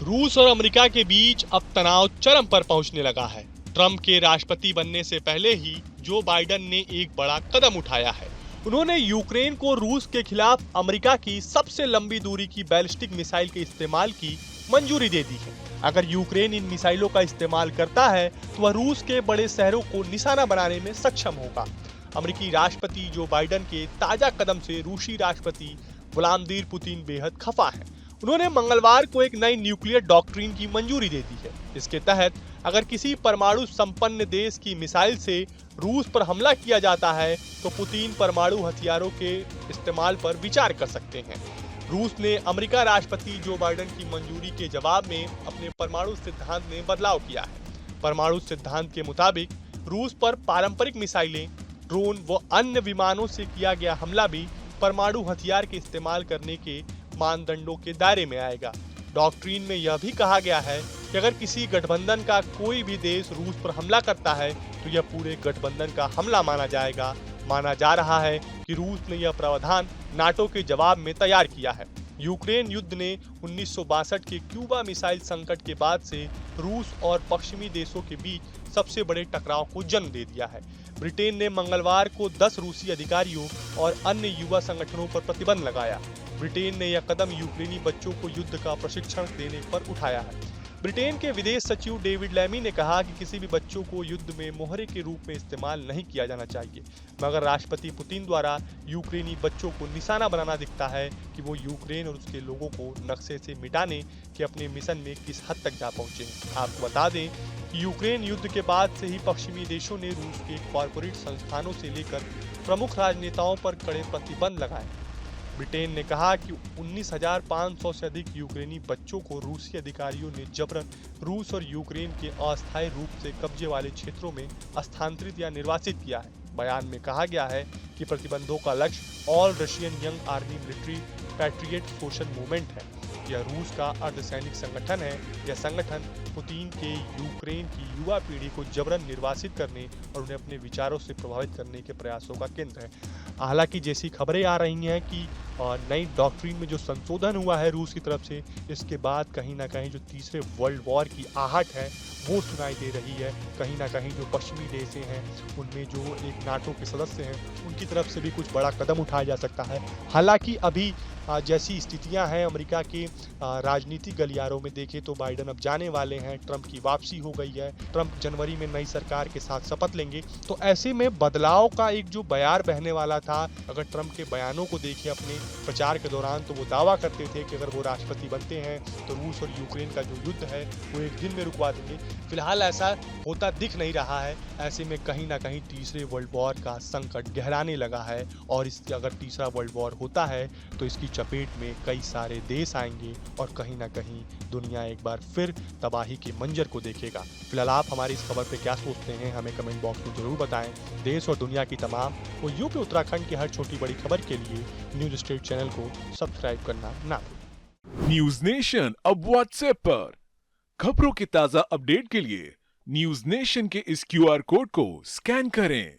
रूस और अमेरिका के बीच अब तनाव चरम पर पहुंचने लगा है। ट्रंप के राष्ट्रपति बनने से पहले ही जो बाइडेन ने एक बड़ा कदम उठाया है। उन्होंने यूक्रेन को रूस के खिलाफ अमेरिका की सबसे लंबी दूरी की बैलिस्टिक मिसाइल के इस्तेमाल की मंजूरी दे दी है। अगर यूक्रेन इन मिसाइलों का इस्तेमाल करता है तो वह रूस के बड़े शहरों को निशाना बनाने में सक्षम होगा। अमेरिकी राष्ट्रपति जो बाइडेन के ताजा कदम से रूसी राष्ट्रपति व्लादिमीर पुतिन बेहद खफा है। उन्होंने मंगलवार को एक नई न्यूक्लियर डॉक्ट्रिन की मंजूरी दे दी है। इसके तहत अगर किसी परमाणु संपन्न देश की मिसाइल से रूस पर हमला किया जाता है तो पुतिन परमाणु हथियारों के इस्तेमाल पर विचार कर सकते हैं। रूस ने अमेरिका राष्ट्रपति जो बाइडेन की मंजूरी के जवाब में अपने परमाणु सिद्धांत में बदलाव किया है। परमाणु सिद्धांत के मुताबिक रूस पर पारंपरिक मिसाइलें, ड्रोन व अन्य विमानों से किया गया हमला भी परमाणु हथियार के इस्तेमाल करने के मानदंडों के दायरे में आएगा। डॉक्ट्रीन में यह भी कहा गया है कि अगर किसी गठबंधन का कोई भी देश रूस पर हमला करता है तो यह पूरे गठबंधन का हमला माना जाएगा। माना जा रहा है कि रूस ने यह प्रावधान नाटो के जवाब में तैयार किया है। यूक्रेन युद्ध ने 1962 के क्यूबा मिसाइल संकट के बाद से रूस और पश्चिमी देशों के बीच सबसे बड़े टकराव को जन्म दे दिया है। ब्रिटेन ने मंगलवार को 10 रूसी अधिकारियों और अन्य युवा संगठनों पर प्रतिबंध लगाया। ब्रिटेन ने यह कदम यूक्रेनी बच्चों को युद्ध का प्रशिक्षण देने पर उठाया है। ब्रिटेन के विदेश सचिव डेविड लैमी ने कहा कि किसी भी बच्चों को युद्ध में मोहरे के रूप में इस्तेमाल नहीं किया जाना चाहिए, मगर राष्ट्रपति पुतिन द्वारा यूक्रेनी बच्चों को निशाना बनाना दिखता है कि वो यूक्रेन और उसके लोगों को नक्शे से मिटाने के अपने मिशन में किस हद तक जा पहुंचे हैं। आपको बता दें कि यूक्रेन युद्ध के बाद से ही पश्चिमी देशों ने रूस के कॉरपोरेट संस्थानों से लेकर प्रमुख राजनेताओं पर कड़े प्रतिबंध लगाए। ब्रिटेन ने कहा कि 19,500 से अधिक यूक्रेनी बच्चों को रूसी अधिकारियों ने जबरन रूस और यूक्रेन के अस्थायी रूप से कब्जे वाले क्षेत्रों में स्थानांतरित या निर्वासित किया है। बयान में कहा गया है कि प्रतिबंधों का लक्ष्य all Russian young army military patriot social movement है। यह रूस का अर्धसैनिक संगठन है। यह संगठन पुतिन के यूक्रेन की युवा पीढ़ी को जबरन निर्वासित करने और उन्हें अपने विचारों से प्रभावित करने के प्रयासों का केंद्र है। हालांकि जैसी खबरें आ रही हैं कि नई डॉक्ट्रिन में जो संशोधन हुआ है रूस की तरफ से, इसके बाद कहीं ना कहीं जो तीसरे वर्ल्ड वॉर की आहट है वो सुनाई दे रही है। कहीं ना कहीं जो पश्चिमी देश हैं उनमें जो एक नाटो के सदस्य हैं उनकी तरफ से भी कुछ बड़ा कदम उठाया जा सकता है। हालांकि अभी जैसी स्थितियां हैं अमेरिका के राजनीतिक गलियारों में देखें तो बाइडेन अब जाने वाले हैं। ट्रंप की वापसी हो गई है। ट्रंप जनवरी में नई सरकार के साथ शपथ लेंगे। तो ऐसे में बदलाव का एक जो बयार बहने वाला था, अगर ट्रंप के बयानों को देखें अपने प्रचार के दौरान तो वो दावा करते थे कि अगर वो राष्ट्रपति बनते हैं तो रूस और यूक्रेन का जो युद्ध है वो एक दिन में रुकवा देंगे। फिलहाल ऐसा होता दिख नहीं रहा है। ऐसे में कहीं ना कहीं तीसरे वर्ल्ड वॉर का संकट गहराने लगा है और इस अगर तीसरा वर्ल्ड वॉर होता है तो इसकी चपेट में कई सारे देश आएंगे और कहीं ना कहीं दुनिया एक बार फिर तबाही के मंजर को देखेगा। फिलहाल आप हमारी इस खबर पे क्या सोचते हैं हमें कमेंट बॉक्स में जरूर बताएं। देश और दुनिया की तमाम और यूपी उत्तराखंड की हर छोटी बड़ी खबर के लिए न्यूज स्टेट चैनल को सब्सक्राइब करना ना भूलें। न्यूज नेशन अब व्हाट्सएप पर खबरों के ताजा अपडेट के लिए न्यूज नेशन के इस क्यूआर कोड को स्कैन करें।